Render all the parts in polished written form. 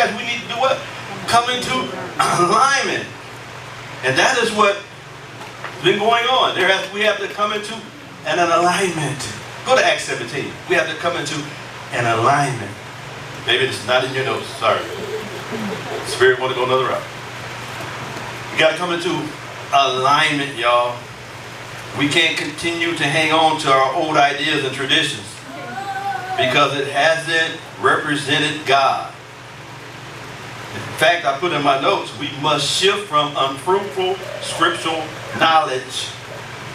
guys, we need to do what? Come into alignment. And that is what's been going on. We have to come into an alignment. Go to Acts 17. We have to come into an alignment. Maybe it's not in your notes. Sorry. Spirit want to go another route. You got to come into alignment, y'all. We can't continue to hang on to our old ideas and traditions because it hasn't represented God. In fact, I put in my notes, we must shift from unfruitful scriptural knowledge.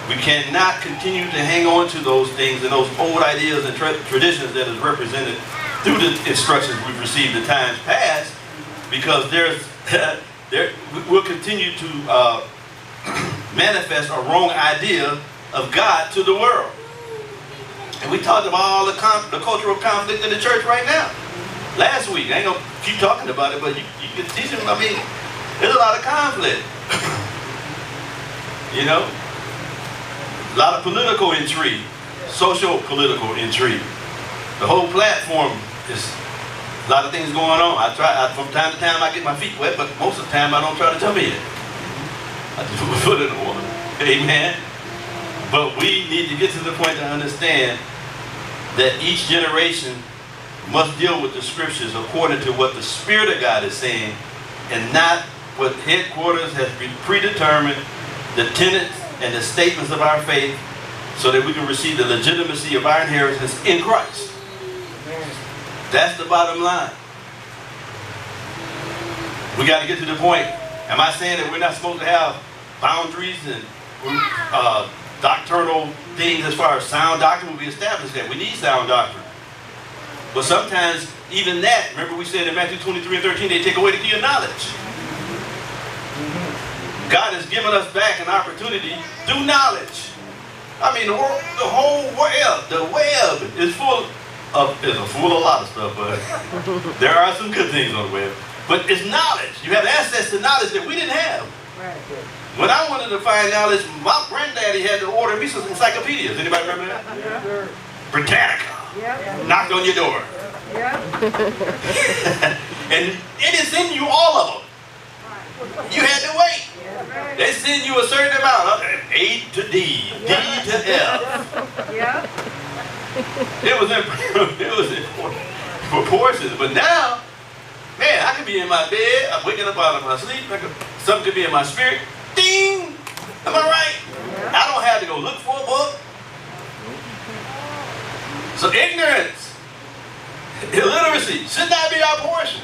We cannot continue to hang on to those things and those old ideas and traditions that is represented through the instructions we've received in times past, because we'll continue to manifest a wrong idea of God to the world. And we talked about all the cultural conflict in the church right now. Last week, I ain't gonna keep talking about it, but you can teach them. I mean, there's a lot of conflict. You know, a lot of political intrigue, social political intrigue. The whole platform is a lot of things going on. From time to time I get my feet wet, but most of the time I don't try to jump in. I just put my foot in the water. Amen. But we need to get to the point to understand that each generation must deal with the scriptures according to what the Spirit of God is saying, and not what headquarters has been predetermined, the tenets and the statements of our faith, so that we can receive the legitimacy of our inheritance in Christ. That's the bottom line. We got to get to the point. Am I saying that we're not supposed to have boundaries and doctrinal things as far as sound doctrine? Will be established that we need sound doctrine. But sometimes even that, remember we said in Matthew 23 and 13, they take away the key of knowledge. God has given us back an opportunity through knowledge. I mean, the whole web, the web is full of a lot of stuff, but there are some good things on the web. But it's knowledge. You have access to knowledge that we didn't have. When I wanted to find knowledge, my granddaddy had to order me some encyclopedias. Anybody remember that? Yes, sir. Britannica. Yep. Knocked on your door. Yep. And it is in you, all of them. You had to wait. They send you a certain amount, A to D, D to F. Yeah. It was in proportions. But now, man, I could be in my bed, I'm waking up out of my sleep, something could be in my spirit. Ding! Am I right? I don't have to go look for a book. So ignorance, illiteracy should not be our portion.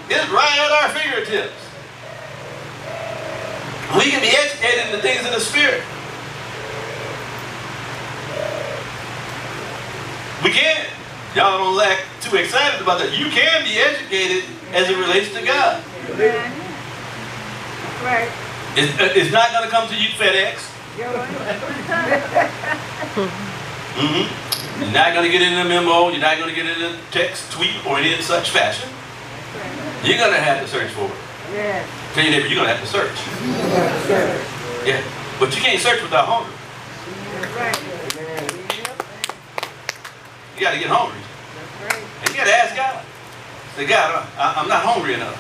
It's right at our fingertips. We can be educated in the things of the Spirit. We can. Y'all don't act too excited about that. You can be educated as it relates to God. Amen. Right. It's not going to come to you FedEx. You're not going to get it in a memo. You're not going to get it in a text, tweet, or any such fashion. You're going to have to search for it. Yes. Tell your neighbor, you're going to have to search. Yeah. But you can't search without hunger. You got to get hungry. And you got to ask God. Say, God, I'm not hungry enough.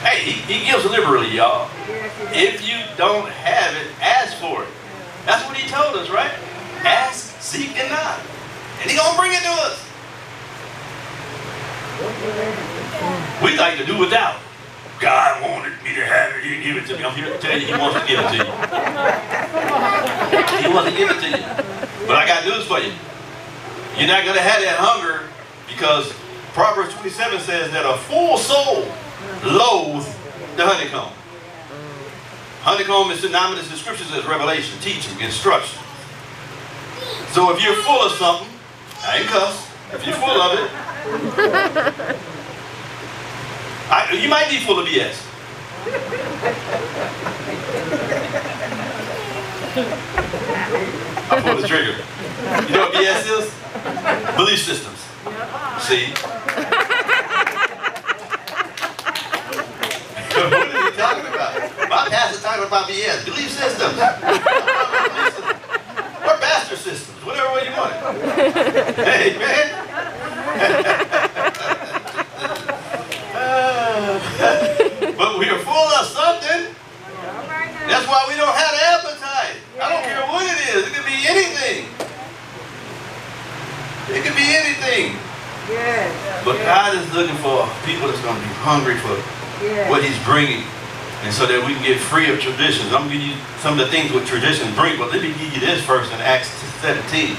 Hey, he gives liberally, y'all. If you don't have it, ask for it. That's what he told us, right? Ask, seek, and knock. And he's going to bring it to us. We like to do without. God wanted me to have it. He didn't give it to me. I'm here to tell you, he wants to give it to you. He wants to give it to you. But I got news for you. You're not going to have that hunger, because Proverbs 27 says that a full soul loathes the honeycomb. Honeycomb is synonymous in scriptures as revelation, teaching, instruction. So if you're full of something, I ain't cuss. If you're full of it, you might be full of BS. I pulled the trigger. You know what BS is? Belief systems. See? What are you talking about? My pastor's talking about BS. Belief systems. Or bastard systems. Whatever way you morning. Hey, man. But we are full of something. All right now. That's why we don't have the appetite. I don't care what it is. It could be anything. It could be anything. Yes. But God is looking for people that's going to be hungry for Yes. what He's bringing. And so that we can get free of traditions. I'm going to give you some of the things what traditions bring. But let me give you this first in Acts 17,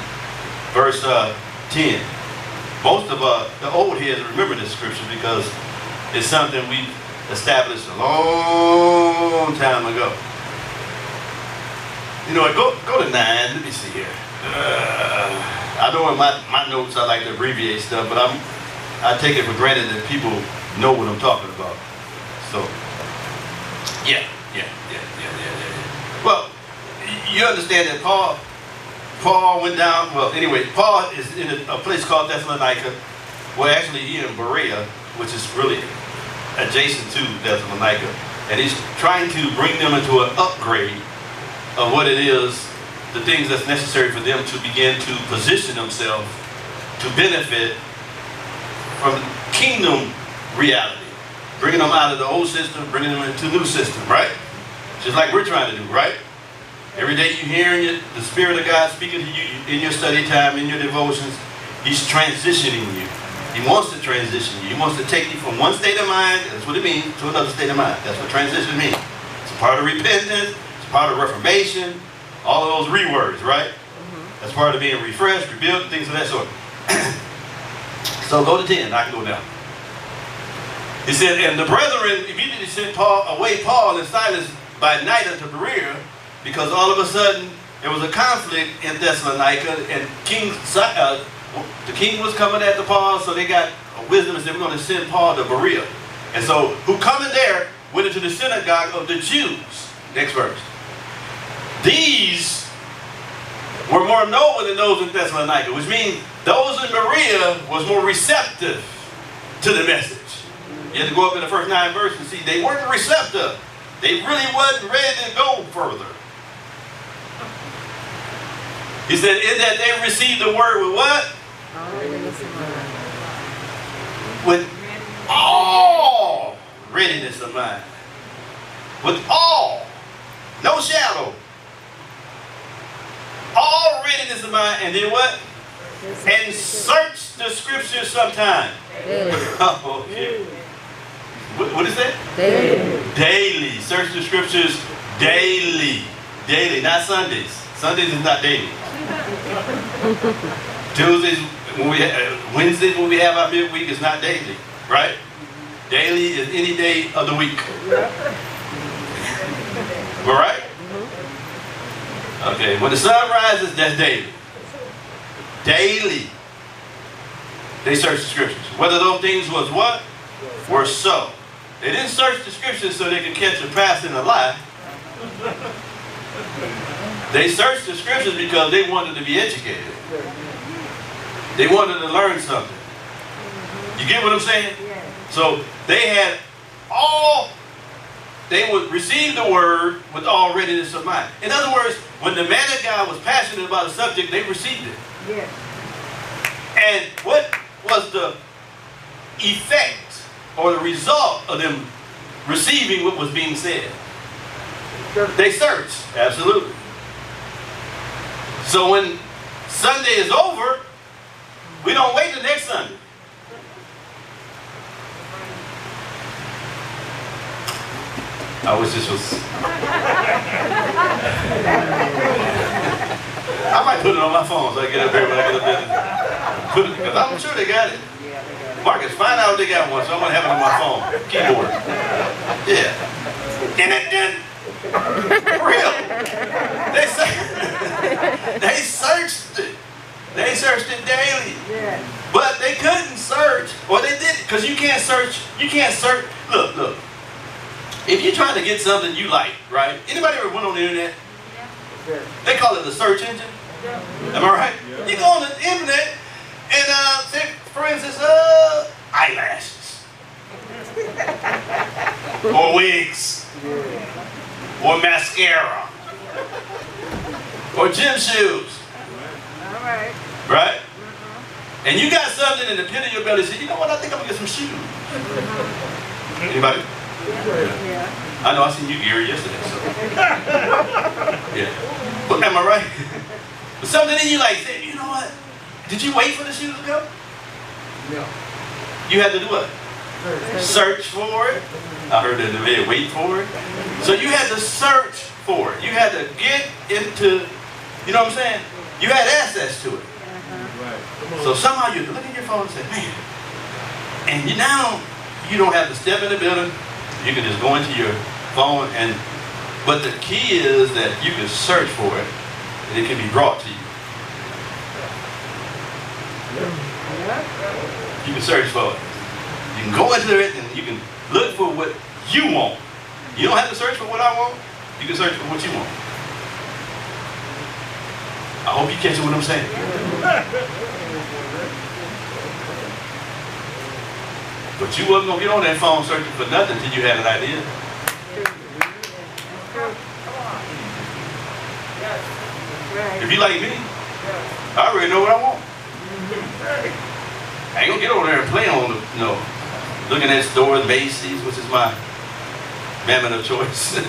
verse 10. Most of the old heads remember this scripture because it's something we established a long time ago. You know what? Go to 9. Let me see here. I know in my notes I like to abbreviate stuff, but I take it for granted that people know what I'm talking about. So, yeah. Well, you understand that Paul went down. Well, anyway, Paul is in a place called Thessalonica. Well, actually, he in Berea, which is really adjacent to Thessalonica, and he's trying to bring them into an upgrade of what it is, the things that's necessary for them to begin to position themselves to benefit from kingdom reality. Bringing them out of the old system, bringing them into the new system, right? Just like we're trying to do, right? Every day you're hearing the Spirit of God speaking to you in your study time, in your devotions. He's transitioning you. He wants to transition you. He wants to take you from one state of mind, that's what it means, to another state of mind. That's what transition means. It's a part of repentance. It's a part of reformation. All of those rewords, right? That's part of being refreshed, rebuilt, things of that sort. So go to 10. I can go down. He said, and the brethren immediately sent away Paul and Silas by night unto Berea, because all of a sudden there was a conflict in Thessalonica, and the king was coming after Paul, so they got wisdom and said, we're going to send Paul to Berea. And so, who coming there went into the synagogue of the Jews. Next verse. These were more noble than those in Thessalonica, which means those in Berea was more receptive to the message. You have to go up in the first 9 verses and see they weren't receptive. They really wasn't ready to go further. He said, in that they received the word with what? With all readiness of mind. With all. No shadow. All readiness of mind. And then what? And search the scriptures sometime. Oh, okay. What is that? Daily. Daily. Search the scriptures daily. Daily, not Sundays. Sundays is not daily. Tuesdays, Wednesdays when we have our midweek is not daily, right? Daily is any day of the week. All right? Okay, when the sun rises, that's daily. Daily. They search the scriptures. Whether those things was what? Were so. They didn't search the scriptures so they could catch a pass and a lie. They searched the scriptures because they wanted to be educated. They wanted to learn something. You get what I'm saying? So they had they would receive the word with all readiness of mind. In other words, when the man of God was passionate about a subject, they received it. Yes. And what was the effect or the result of them receiving what was being said? They searched, absolutely. So when Sunday is over, we don't wait the next Sunday. I wish this was... I might put it on my phone so I get up here when I get up there. Put it, because I'm sure they got it. Marcus, find out if they got one, so I'm going to have it on my phone. Keyboard. Yeah. For real. They searched it. They searched it daily. Yes. But they couldn't search. Or they didn't, because you can't search. Look. If you're trying to get something you like, right? Anybody ever went on the internet? Yes. They call it the search engine. Am I right? Yeah. You go on the internet and say, for instance, eyelashes. Or wigs. Or mascara. Or gym shoes. All right. And you got something in the pit of your belly, say, you know what, I think I'm going to get some shoes. Anybody? Yeah. I know I seen you Gary yesterday. So. Yeah. But am I right? But something in you like, say, you know what? Did you wait for the shoes to come? No. You had to do what? Search for it. I heard that they wait for it. So you had to search for it. You had to get into, you know what I'm saying? You had access to it. So somehow you look at your phone and say, man, and now you don't have to step in the building. You can just go into your phone, but the key is that you can search for it and it can be brought to you. You can search for it. You can go into it and you can look for what you want. You don't have to search for what I want. You can search for what you want. I hope you catch what I'm saying. But you wasn't going to get on that phone searching for nothing until you had an idea. If you like me, I already know what I want. I ain't going to get over there and play on the, looking at stores, Macy's, which is my mammoth of choice.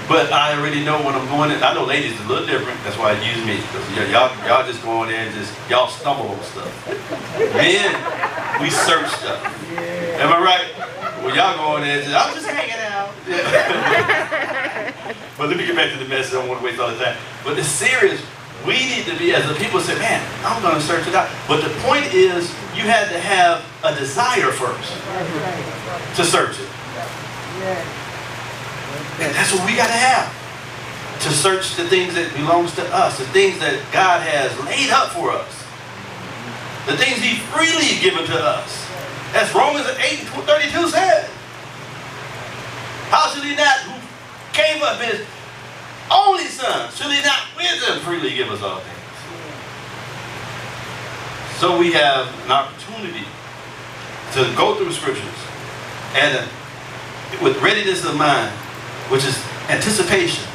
But I already know when I'm going in. I know ladies is a little different. That's why I use me. Because y'all just go in there and y'all stumble on stuff. Men, we search stuff. Am I right? Well, y'all go in there and I'm just hanging out. But let me get back to the message. I don't want to waste all the time. But it's serious. We need to be, as the people say, man, I'm going to search it out. But the point is, you had to have a desire first to search it. And that's what we got to have. To search the things that belongs to us. The things that God has laid up for us. The things He freely given to us. As Romans 8:32 said. How should He not, who gave up His only Son, should He not with Him freely give us all things? So we have an opportunity to go through Scriptures and with readiness of mind, which is anticipation,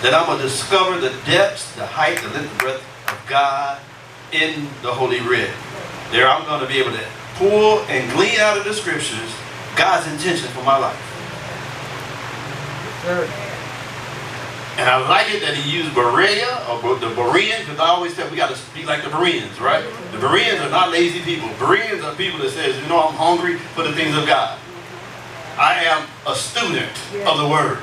that I'm going to discover the depths, the height, the length, the breadth of God in the Holy Writ. There I'm going to be able to pull and glean out of the Scriptures God's intention for my life. And I like it that He used Berea, or the Bereans, because I always tell we got to be like the Bereans, right? The Bereans are not lazy people. Bereans are people that says, I'm hungry for the things of God. I am a student of the Word.